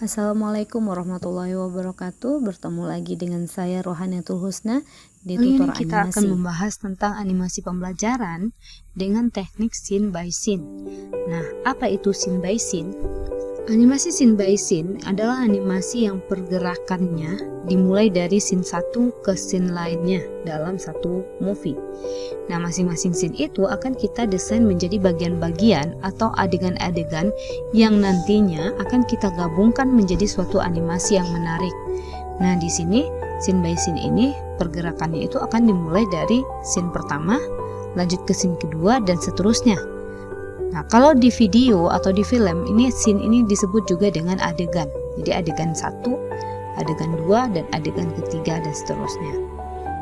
Assalamualaikum warahmatullahi wabarakatuh. Bertemu lagi dengan saya Rohaniatul Husna di Kali tutor ini kita animasi. akan membahas tentang animasi pembelajaran dengan teknik scene by scene. Nah, apa itu scene by scene? Animasi scene by scene adalah animasi yang pergerakannya dimulai dari scene satu ke scene lainnya dalam satu movie. Nah, masing-masing scene itu akan kita desain menjadi bagian-bagian atau adegan-adegan yang nantinya akan kita gabungkan menjadi suatu animasi yang menarik. Nah, di sini scene by scene ini pergerakannya itu akan dimulai dari scene pertama, lanjut ke scene kedua, dan seterusnya. Nah, kalau di video atau di film, scene ini disebut juga dengan adegan. Jadi adegan 1, adegan 2, dan adegan ketiga, dan seterusnya.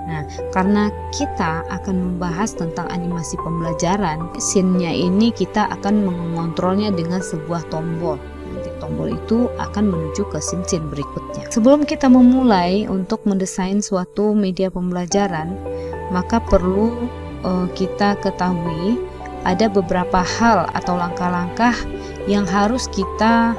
Nah, karena kita akan membahas tentang animasi pembelajaran, scene-nya ini kita akan mengontrolnya dengan sebuah tombol. Nanti tombol itu akan menuju ke scene-scene berikutnya. Sebelum kita memulai untuk mendesain suatu media pembelajaran, maka perlu kita ketahui ada beberapa hal atau langkah-langkah yang harus kita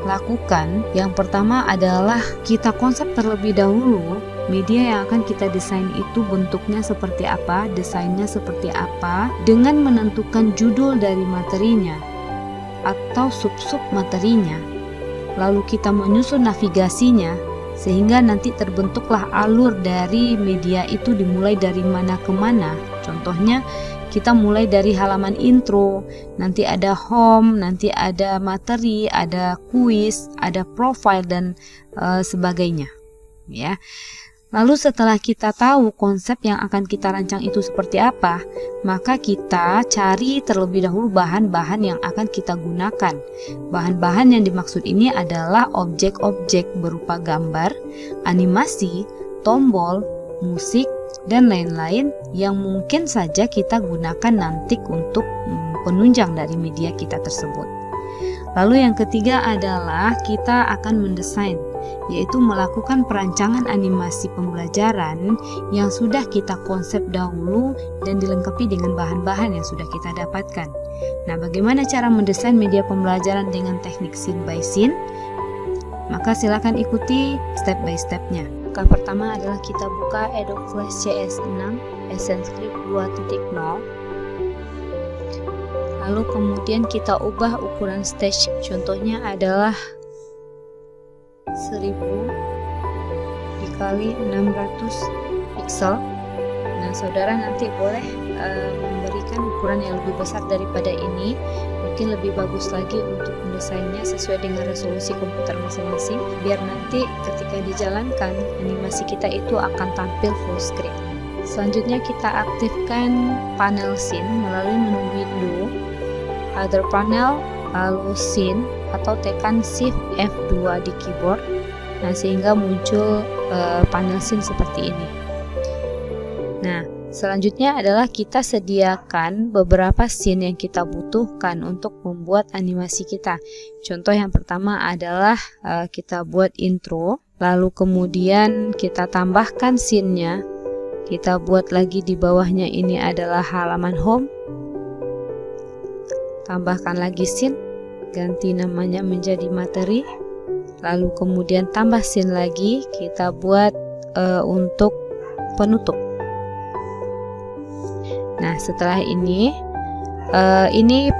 lakukan. Yang pertama adalah kita konsep terlebih dahulu media yang akan kita desain itu bentuknya seperti apa, desainnya seperti apa, dengan menentukan judul dari materinya atau sub-sub materinya. Lalu kita menyusun navigasinya sehingga nanti terbentuklah alur dari media itu dimulai dari mana ke mana. Contohnya kita mulai dari halaman intro, nanti ada home, nanti ada materi, ada kuis, ada profile, dan sebagainya. Ya. Lalu setelah kita tahu konsep yang akan kita rancang itu seperti apa, maka kita cari terlebih dahulu bahan-bahan yang akan kita gunakan. Bahan-bahan yang dimaksud ini adalah objek-objek berupa gambar, animasi, tombol, musik, dan lain-lain yang mungkin saja kita gunakan nanti untuk penunjang dari media kita tersebut. Lalu yang ketiga adalah kita akan mendesain, yaitu melakukan perancangan animasi pembelajaran yang sudah kita konsep dahulu dan dilengkapi dengan bahan-bahan yang sudah kita dapatkan. Nah, bagaimana cara mendesain media pembelajaran dengan teknik scene by scene? Maka silakan ikuti step by stepnya. Langkah pertama adalah kita buka Adobe Flash CS6 Essence Script 2.0. Lalu kemudian kita ubah ukuran stage. Contohnya adalah 1000 dikali 600 pixel. Nah, saudara nanti boleh memberikan ukuran yang lebih besar daripada ini. Mungkin lebih bagus lagi untuk mendesainnya sesuai dengan resolusi komputer masing-masing, biar nanti ketika dijalankan animasi kita itu akan tampil full screen. Selanjutnya kita aktifkan panel scene melalui menu window, other panel, lalu scene, atau tekan shift F2 di keyboard. Nah, sehingga muncul panel scene seperti ini. Nah, selanjutnya adalah kita sediakan beberapa scene yang kita butuhkan untuk membuat animasi kita. Contoh yang pertama adalah kita buat intro, lalu kemudian kita tambahkan scene-nya. Kita buat lagi di bawahnya ini adalah halaman home. Tambahkan lagi scene, ganti namanya menjadi materi. Lalu kemudian tambah scene lagi, kita buat untuk penutup. Nah, setelah ini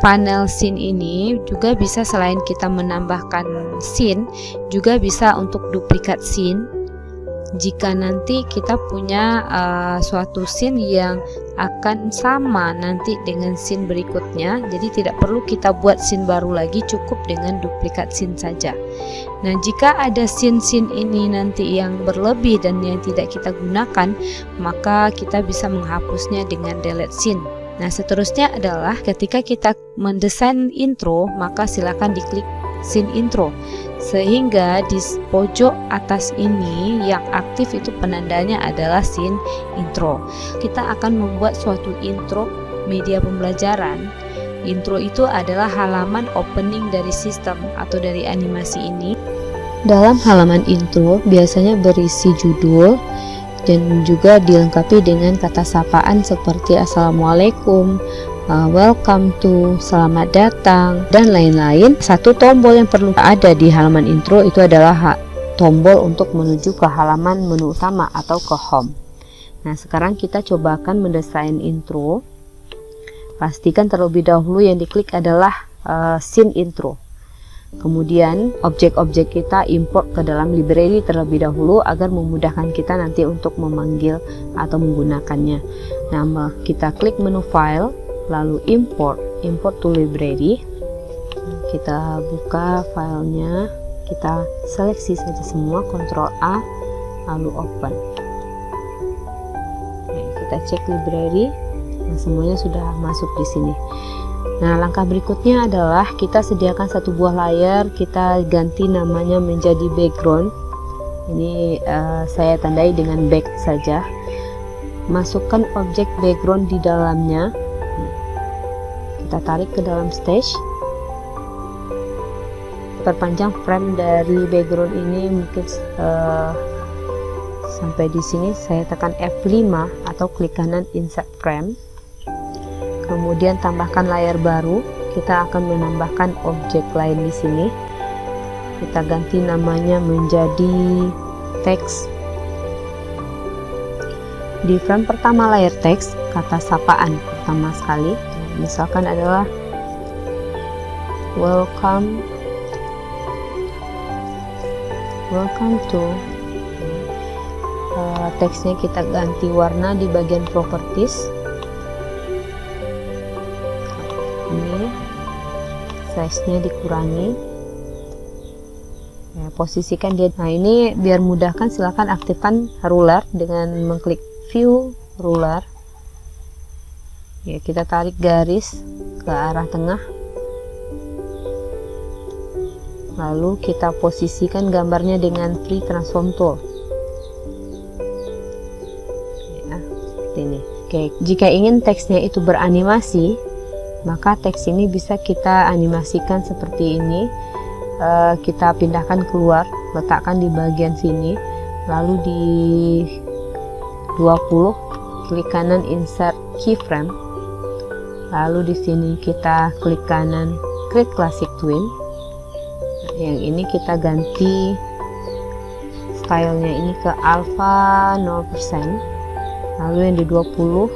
panel scene ini juga bisa, selain kita menambahkan scene, juga bisa untuk duplikat scene. Jika nanti kita punya suatu scene yang akan sama nanti dengan scene berikutnya, jadi tidak perlu kita buat scene baru lagi, cukup dengan duplikat scene saja. Nah, jika ada scene-scene ini nanti yang berlebih dan yang tidak kita gunakan, maka kita bisa menghapusnya dengan delete scene. Nah, seterusnya adalah ketika kita mendesain intro, maka silakan diklik scene intro, sehingga di pojok atas ini yang aktif itu penandanya adalah scene intro. Kita akan membuat suatu intro media pembelajaran. Intro itu adalah halaman opening dari sistem atau dari animasi ini. Dalam halaman intro biasanya berisi judul dan juga dilengkapi dengan kata sapaan seperti Assalamualaikum, welcome to, selamat datang, dan lain-lain. Satu tombol yang perlu ada di halaman intro itu adalah tombol untuk menuju ke halaman menu utama atau ke home. Nah, sekarang kita coba akan mendesain intro. Pastikan terlebih dahulu yang diklik adalah scene intro. Kemudian objek-objek kita import ke dalam library terlebih dahulu agar memudahkan kita nanti untuk memanggil atau menggunakannya. Nah, kita klik menu file, lalu import to library. Kita buka filenya, kita seleksi saja semua, Ctrl A, lalu open. Kita cek library, nah, semuanya sudah masuk di sini. Nah, langkah berikutnya adalah kita sediakan satu buah layar, kita ganti namanya menjadi background. Ini saya tandai dengan back saja. Masukkan objek background di dalamnya. Kita tarik ke dalam stage. Perpanjang frame dari background ini mungkin sampai di sini. Saya tekan F5 atau klik kanan insert frame. Kemudian tambahkan layar baru. Kita akan menambahkan objek lain di sini. Kita ganti namanya menjadi teks. Di frame pertama layar teks, kata sapaan pertama sekali, misalkan adalah welcome to. Teksnya kita ganti warna di bagian properties. Ini size-nya dikurangi, ya, posisikan dia. Nah, ini biar mudahkan silahkan aktifkan ruler dengan mengklik view ruler. Ya, kita tarik garis ke arah tengah, lalu kita posisikan gambarnya dengan free transform tool. Ya, seperti ini. Oke, jika ingin teksnya itu beranimasi, maka teks ini bisa kita animasikan seperti ini. Kita pindahkan keluar, letakkan di bagian sini, lalu di 20 klik kanan insert keyframe, lalu di sini kita klik kanan create classic twin. Yang ini kita ganti stylenya ini ke alpha 0%, lalu yang di 20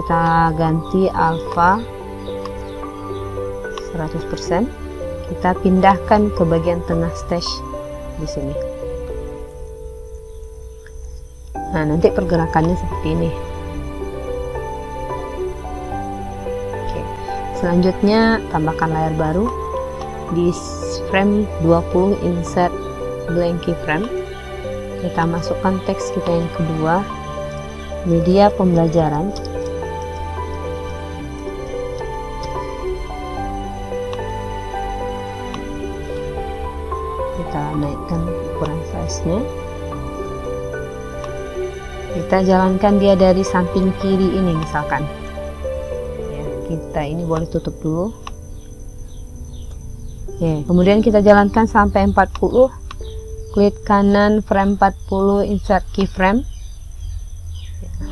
kita ganti alpha 100%. Kita pindahkan ke bagian tengah stage di sini. Nah, nanti pergerakannya seperti ini. Oke. Selanjutnya tambahkan layar baru di frame 20 insert blank keyframe. Kita masukkan teks kita yang kedua, media pembelajaran. Kita naikkan ukuran size-nya. Kita jalankan dia dari samping kiri ini misalkan. Ya, kita ini boleh tutup dulu. Oke, kemudian kita jalankan sampai 40. Klik kanan frame 40 insert keyframe.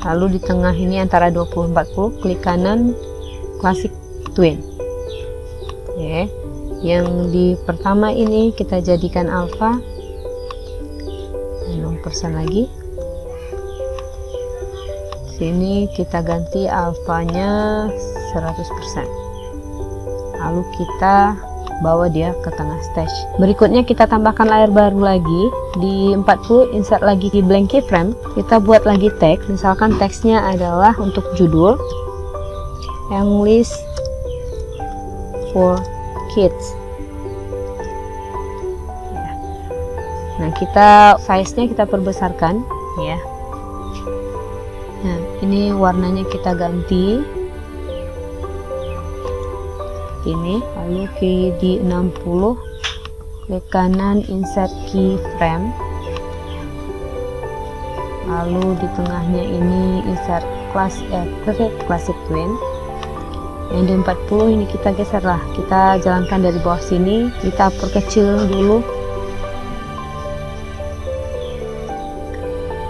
Lalu di tengah ini antara 20-40 klik kanan classic twin. Oke. Yang di pertama ini kita jadikan alpha 6% lagi. Sini kita ganti alfanya 100%. Lalu kita bawa dia ke tengah stage. Berikutnya kita tambahkan layar baru lagi di 40 insert lagi di blank keyframe. Kita buat lagi teks. Misalkan teksnya adalah untuk judul English for kids. Nah, kita size-nya kita perbesarkan ya. Nah, ini warnanya kita ganti ini, lalu di 60 klik kanan insert keyframe, lalu di tengahnya ini insert classic twin. Yang di 40 ini kita geser lah, kita jalankan dari bawah sini, kita perkecil dulu,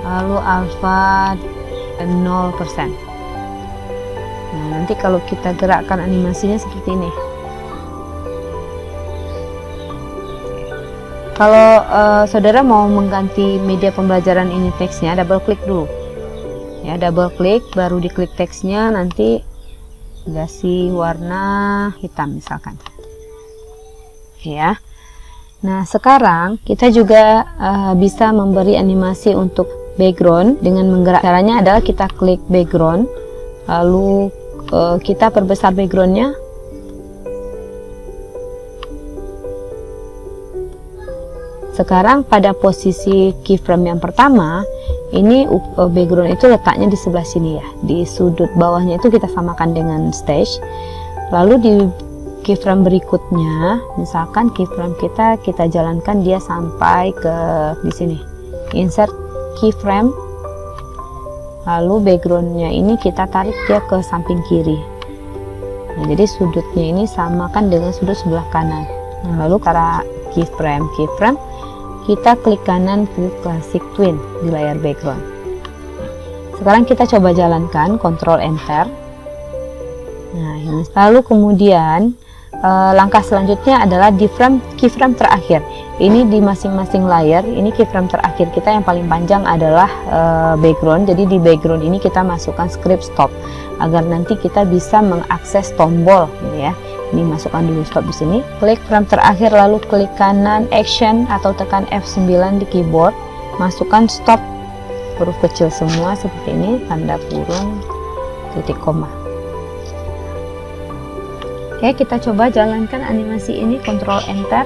lalu alpha 0%. Nah, nanti kalau kita gerakkan animasinya seperti ini. Kalau saudara mau mengganti media pembelajaran ini teksnya, double klik dulu. Ya, double klik, baru diklik teksnya, nanti kasih warna hitam misalkan. Ya. Nah, sekarang kita juga bisa memberi animasi untuk background dengan menggerak. Caranya adalah kita klik background, lalu kita perbesar backgroundnya. Sekarang pada posisi keyframe yang pertama, ini background itu letaknya di sebelah sini ya, di sudut bawahnya itu kita samakan dengan stage. Lalu di keyframe berikutnya, misalkan keyframe kita jalankan dia sampai ke di sini, insert keyframe, lalu backgroundnya ini kita tarik dia ke samping kiri. Nah, jadi sudutnya ini samakan dengan sudut sebelah kanan. Nah, lalu cara keyframe kita klik kanan ke classic twin di layar background. Sekarang kita coba jalankan, Ctrl Enter. Nah, ini. Lalu kemudian langkah selanjutnya adalah di keyframe terakhir. Ini di masing-masing layar, ini keyframe terakhir kita yang paling panjang adalah background. Jadi di background ini kita masukkan script stop agar nanti kita bisa mengakses tombol, gitu ya. Ini masukkan dulu stop di sini. Klik frame terakhir, lalu klik kanan action atau tekan F9 di keyboard. Masukkan stop, huruf kecil semua seperti ini, tanda kurung, titik koma. Oke, kita coba jalankan animasi ini, Ctrl Enter.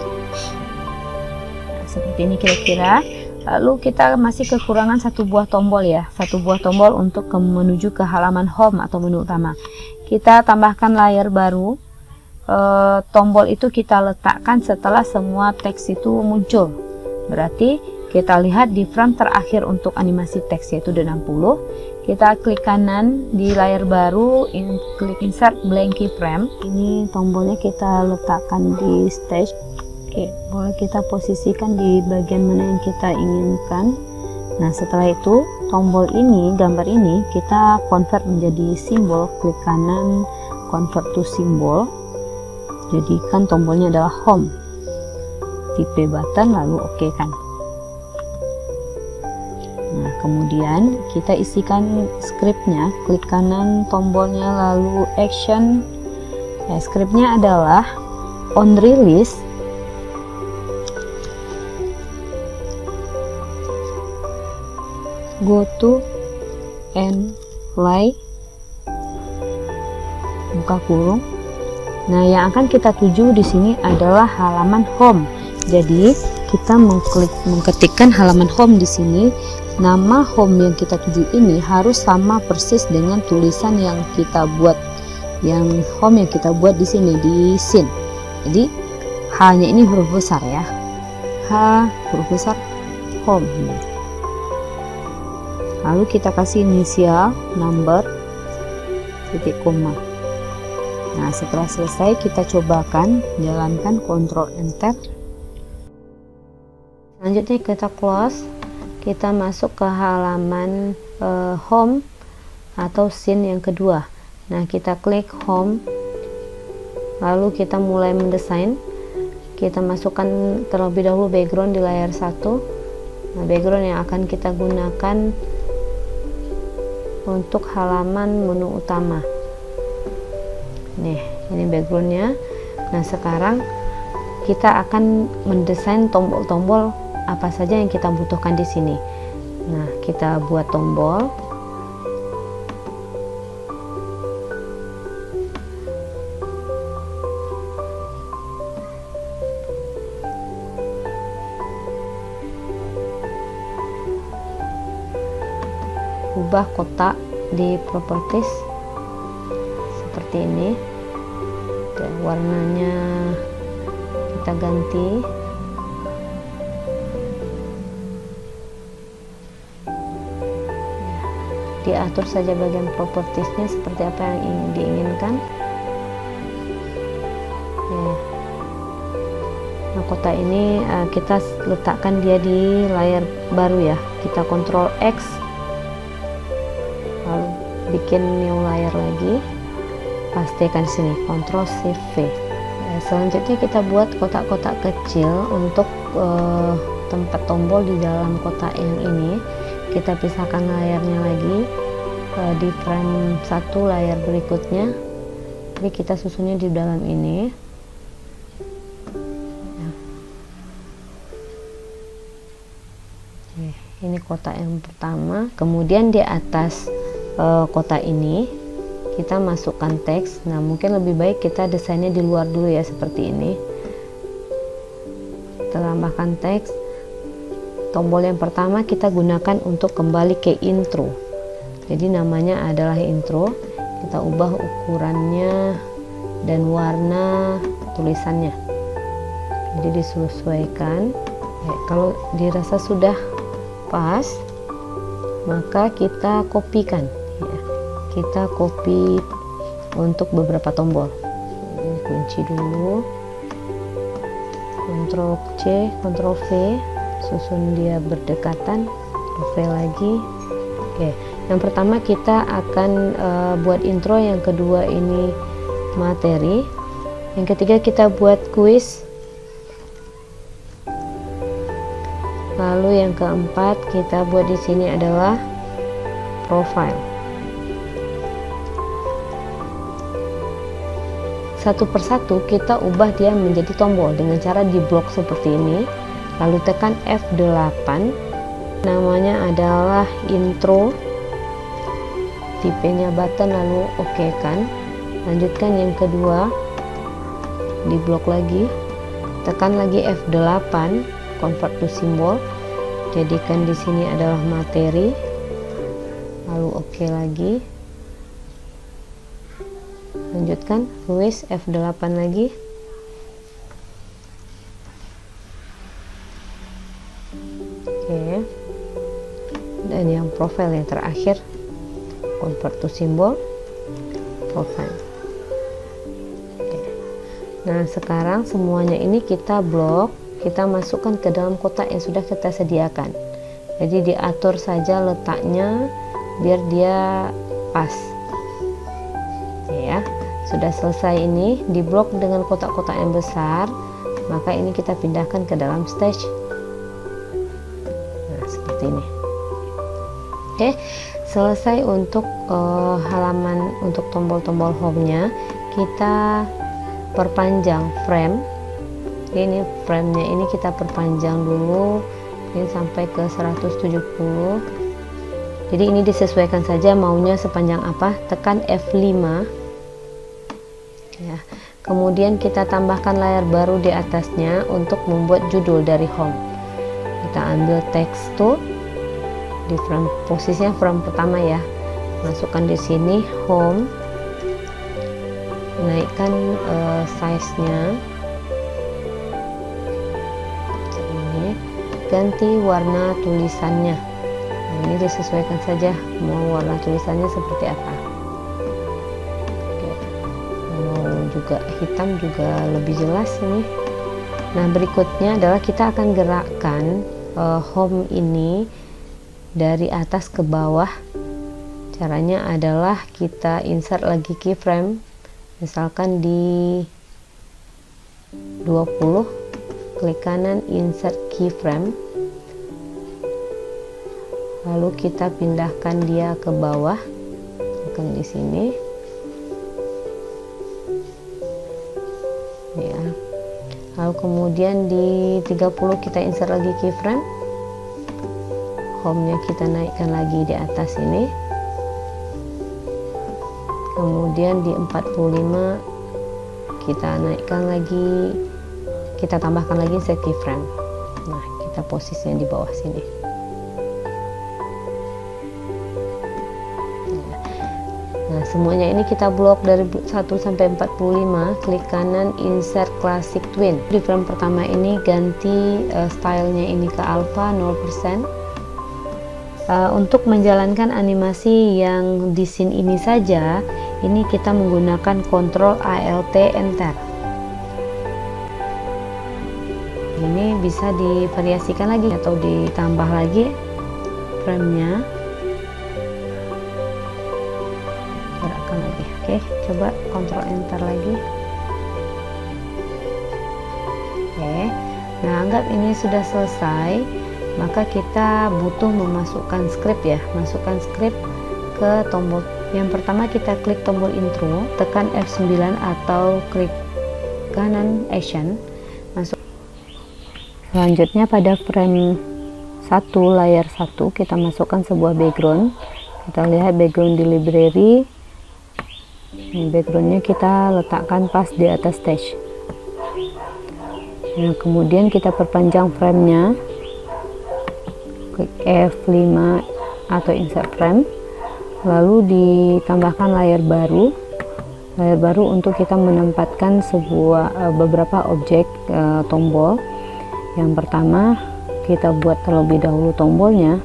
Nah, seperti ini kira-kira. Lalu kita masih kekurangan satu buah tombol ya, satu buah tombol untuk menuju ke halaman home atau menu utama. Kita tambahkan layar baru. Tombol itu kita letakkan setelah semua teks itu muncul. Berarti kita lihat di frame terakhir untuk animasi teks yaitu di 60. Kita klik kanan di layar baru, klik insert blank keyframe. Ini tombolnya kita letakkan di stage. Oke, boleh kita posisikan di bagian mana yang kita inginkan. Nah, setelah itu tombol ini, gambar ini kita convert menjadi simbol. Klik kanan, convert to symbol. Jadikan tombolnya adalah home, tipe button, lalu oke kan. Nah, kemudian kita isikan scriptnya, klik kanan tombolnya, lalu action. Scriptnya adalah on release go to and play, buka kurung. Nah, yang akan kita tuju di sini adalah halaman home. Jadi, kita mengetikkan halaman home di sini. Nama home yang kita tuju ini harus sama persis dengan tulisan yang kita buat, yang home yang kita buat di sini di scene. Jadi, H-nya ini huruf besar ya. H huruf besar home. Lalu kita kasih inisial, number, titik koma. Nah, setelah selesai kita cobakan, jalankan, Ctrl Enter. Selanjutnya kita close, kita masuk ke halaman home atau scene yang kedua. Nah, kita klik home, lalu kita mulai mendesain. Kita masukkan terlebih dahulu background di layar 1. Nah, background yang akan kita gunakan untuk halaman menu utama. Nih, ini backgroundnya. Nah, sekarang kita akan mendesain tombol-tombol apa saja yang kita butuhkan di sini. Nah, kita buat tombol. Ubah kotak di properties seperti ini, dan warnanya kita ganti. Diatur saja bagian propertiesnya seperti apa yang diinginkan. Nah, kotak ini kita letakkan dia di layar baru ya. Kita Ctrl X, lalu bikin new layer lagi. pastikan di sini Ctrl Shift V. Selanjutnya kita buat kotak-kotak kecil untuk tempat tombol di dalam kotak yang ini. Kita pisahkan layarnya lagi di frame 1 layar berikutnya. Jadi kita susunnya di dalam ini. Ini kotak yang pertama. Kemudian di atas kotak ini kita masukkan teks. Nah, mungkin lebih baik kita desainnya di luar dulu ya, seperti ini. Kita tambahkan teks. Tombol yang pertama kita gunakan untuk kembali ke intro. Jadi namanya adalah intro. Kita ubah ukurannya dan warna tulisannya. Jadi disesuaikan. Kalau dirasa sudah pas, maka kita kopikan. Kita copy untuk beberapa tombol. Ini kunci dulu, Ctrl C, Ctrl V, susun dia berdekatan, Ctrl V lagi. Oke, yang pertama kita akan buat intro, yang kedua ini materi, yang ketiga kita buat kuis, lalu yang keempat kita buat di sini adalah profile. Satu persatu kita ubah dia menjadi tombol dengan cara di blok seperti ini, lalu tekan F8. Namanya adalah intro, tipenya button, lalu OK kan. Lanjutkan yang kedua, di blok lagi, tekan lagi F8, convert to symbol, jadikan di sini adalah materi, lalu OK lagi. Lanjutkan kuis, F8 lagi. Oke. Dan yang profile yang terakhir, convert to symbol, profile. Oke. Nah, sekarang semuanya ini kita blok, kita masukkan ke dalam kotak yang sudah kita sediakan. Jadi diatur saja letaknya biar dia pas. Ya. Sudah selesai ini, di blok dengan kotak-kotak yang besar, maka ini kita pindahkan ke dalam stage. Nah, seperti ini. Oke, selesai untuk halaman untuk tombol-tombol home-nya. Kita perpanjang frame. Ini frame-nya ini kita perpanjang dulu, ini sampai ke 170. Jadi ini disesuaikan saja maunya sepanjang apa. Tekan F5. Ya, kemudian kita tambahkan layar baru di atasnya untuk membuat judul dari home. Kita ambil text tool di frame, posisinya frame pertama ya, masukkan di sini home, naikkan size-nya ini, ganti warna tulisannya. Nah, ini disesuaikan saja mau warna tulisannya seperti apa. Juga hitam juga lebih jelas ini. Nah, berikutnya adalah kita akan gerakkan home ini dari atas ke bawah. Caranya adalah kita insert lagi keyframe, misalkan di 20, klik kanan insert keyframe, lalu kita pindahkan dia ke bawah, tekan di sini. Ya. Lalu kemudian di 30 kita insert lagi keyframe, home-nya kita naikkan lagi di atas ini. Kemudian di 45 kita naikkan lagi, kita tambahkan lagi insert keyframe. Nah, kita posisinya di bawah sini. Nah, semuanya ini kita blok dari 1 sampai 45, klik kanan insert classic twin. Di frame pertama ini ganti stylenya ini ke alpha 0%. Untuk menjalankan animasi yang di scene ini saja, ini kita menggunakan Ctrl Alt Enter. Ini bisa divariasikan lagi atau ditambah lagi framenya. Gerakkan lagi, oke. coba Ctrl Enter lagi. Oke, nah anggap ini sudah selesai, maka kita butuh memasukkan script ya, masukkan script ke tombol. Yang pertama kita klik tombol intro, tekan F9 atau klik kanan Action, masuk. Selanjutnya pada frame 1 layar 1 kita masukkan sebuah background. Kita lihat background di library. Ini backgroundnya kita letakkan pas di atas stage. Nah, kemudian kita perpanjang framenya, klik F5 atau insert frame, lalu ditambahkan layar baru untuk kita menempatkan beberapa objek tombol. Yang pertama kita buat terlebih dahulu tombolnya.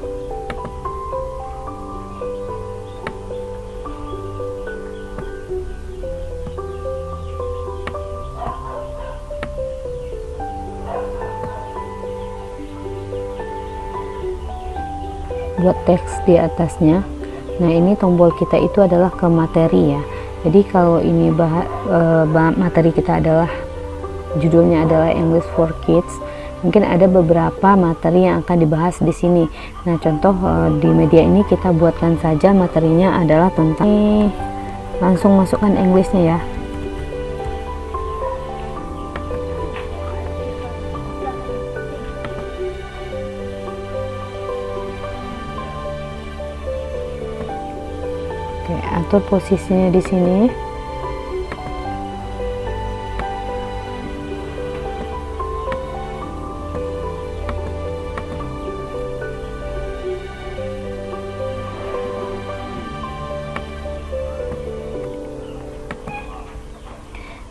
Buat teks di atasnya. Nah, ini tombol kita itu adalah ke materi ya. Jadi kalau ini materi kita adalah judulnya adalah English for Kids, mungkin ada beberapa materi yang akan dibahas di sini. Nah, contoh di media ini kita buatkan saja materinya adalah tentang ini, langsung masukkan Englishnya ya. Oke, atur posisinya di sini.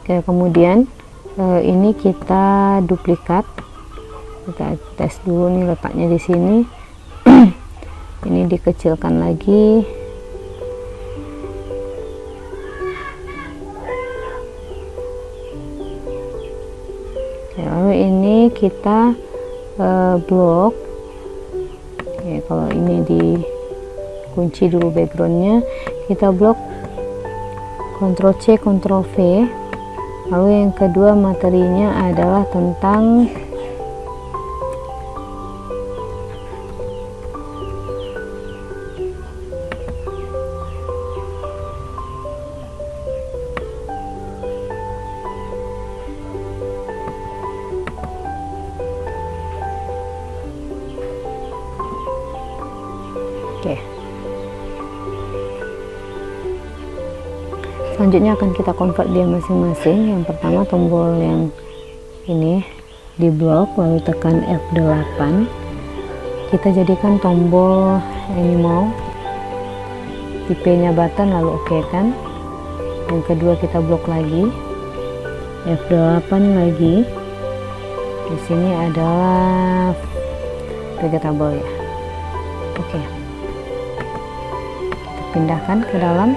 Oke, kemudian ini kita duplikat. Kita tes dulu nih letaknya di sini. Ini dikecilkan lagi. Lalu ini kita blok. Oke, kalau ini dikunci dulu backgroundnya, kita blok Ctrl C Ctrl V. Lalu yang kedua materinya adalah tentang Oke. Selanjutnya akan kita convert dia masing-masing. Yang pertama tombol yang ini di blok, lalu tekan F8. Kita jadikan tombol animal. Tipenya button, lalu oke kan. Yang kedua kita blok lagi. F8 lagi. Di sini adalah vegetable ya. Oke. Pindahkan ke dalam.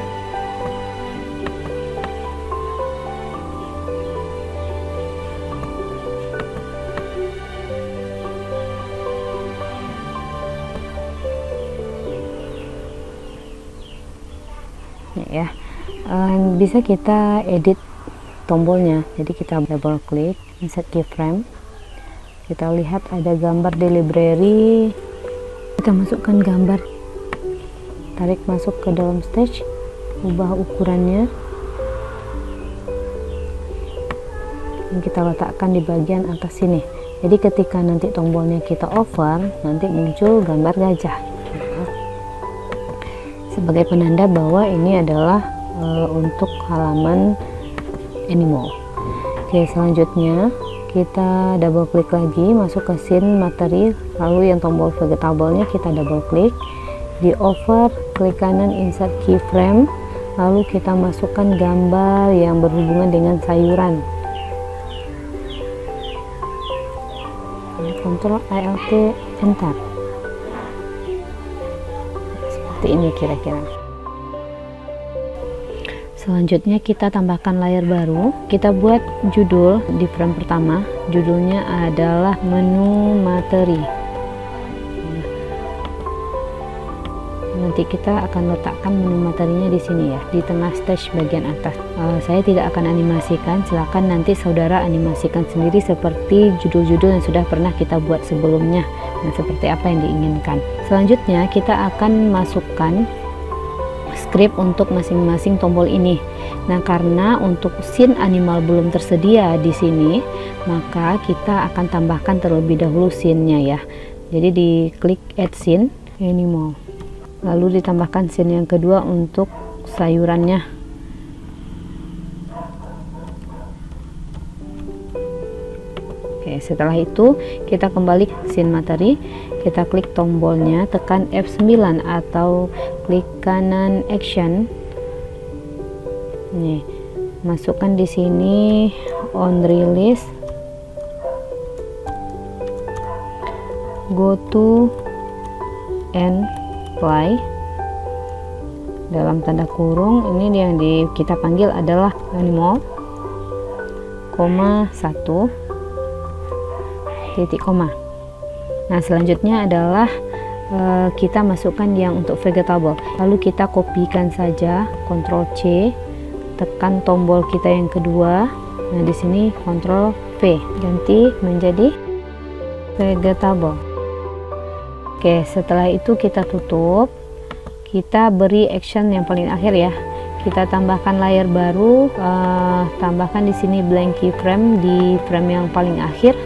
Ya, bisa kita edit tombolnya. Jadi kita double klik, insert keyframe. Kita lihat ada gambar di library. Kita masukkan gambar. Tarik masuk ke dalam stage, ubah ukurannya, dan kita letakkan di bagian atas sini. Jadi ketika nanti tombolnya kita over, nanti muncul gambar gajah sebagai penanda bahwa ini adalah untuk halaman animal. Oke, selanjutnya kita double klik lagi, masuk ke scene materi, lalu yang tombol vegetable-nya kita double klik. Di over, klik kanan insert keyframe, lalu kita masukkan gambar yang berhubungan dengan sayuran. Ctrl Alt Enter. Seperti ini kira-kira. Selanjutnya kita tambahkan layar baru. Kita buat judul di frame pertama. Judulnya adalah menu materi. nanti kita akan letakkan menu materinya di sini ya, di tengah stage bagian atas. Saya tidak akan animasikan, silakan nanti saudara animasikan sendiri seperti judul-judul yang sudah pernah kita buat sebelumnya. Nah, seperti apa yang diinginkan. Selanjutnya kita akan masukkan script untuk masing-masing tombol ini. Nah, karena untuk scene animal belum tersedia di sini, maka kita akan tambahkan terlebih dahulu scene-nya ya. Jadi diklik add scene animal. Lalu ditambahkan scene yang kedua untuk sayurannya. Oke, setelah itu kita kembali ke scene materi, kita klik tombolnya, tekan F9 atau klik kanan action. Nih, masukkan di sini on release, go to and fly dalam tanda kurung. Ini yang kita panggil adalah animal, koma 1 titik koma. Nah, selanjutnya adalah kita masukkan yang untuk vegetable. Lalu kita kopikan saja, Ctrl C, tekan tombol kita yang kedua. Nah, di sini Ctrl V, ganti menjadi vegetable. Oke, setelah itu kita tutup. Kita beri action yang paling akhir ya. Kita tambahkan layer baru, tambahkan di sini blank keyframe di frame yang paling akhir.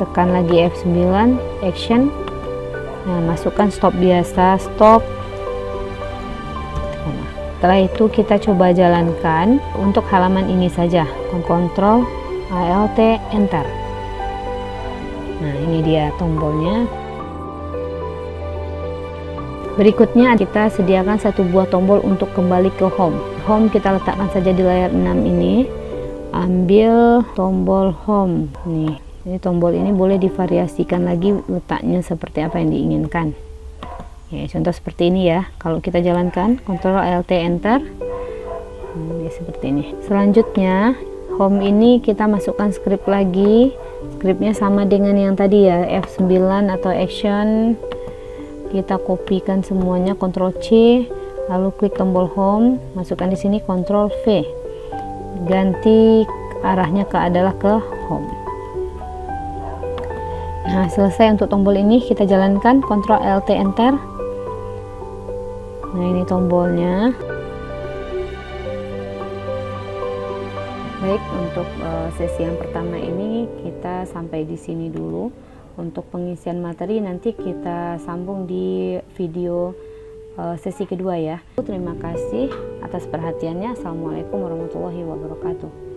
Tekan lagi F9, action. Nah, masukkan stop biasa, stop. Setelah itu kita coba jalankan untuk halaman ini saja. Ctrl Alt Enter. Nah, ini dia tombolnya. Berikutnya kita sediakan satu buah tombol untuk kembali ke home. Home kita letakkan saja di layar 6 ini. Ambil tombol home nih. Jadi tombol ini boleh divariasikan lagi letaknya seperti apa yang diinginkan. Ya, contoh seperti ini ya. Kalau kita jalankan Ctrl Alt Enter, seperti ini. Selanjutnya home ini kita masukkan script lagi. Scriptnya sama dengan yang tadi ya, F9 atau action. Kita kopikan semuanya, Ctrl C, lalu klik tombol home, masukkan di sini Ctrl V. Ganti arahnya adalah ke home. Nah, selesai untuk tombol ini, kita jalankan Ctrl Alt Enter. Nah, ini tombolnya. Baik, untuk sesi yang pertama ini kita sampai di sini dulu. Untuk pengisian materi nanti kita sambung di video sesi kedua ya. Terima kasih atas perhatiannya. Assalamualaikum warahmatullahi wabarakatuh.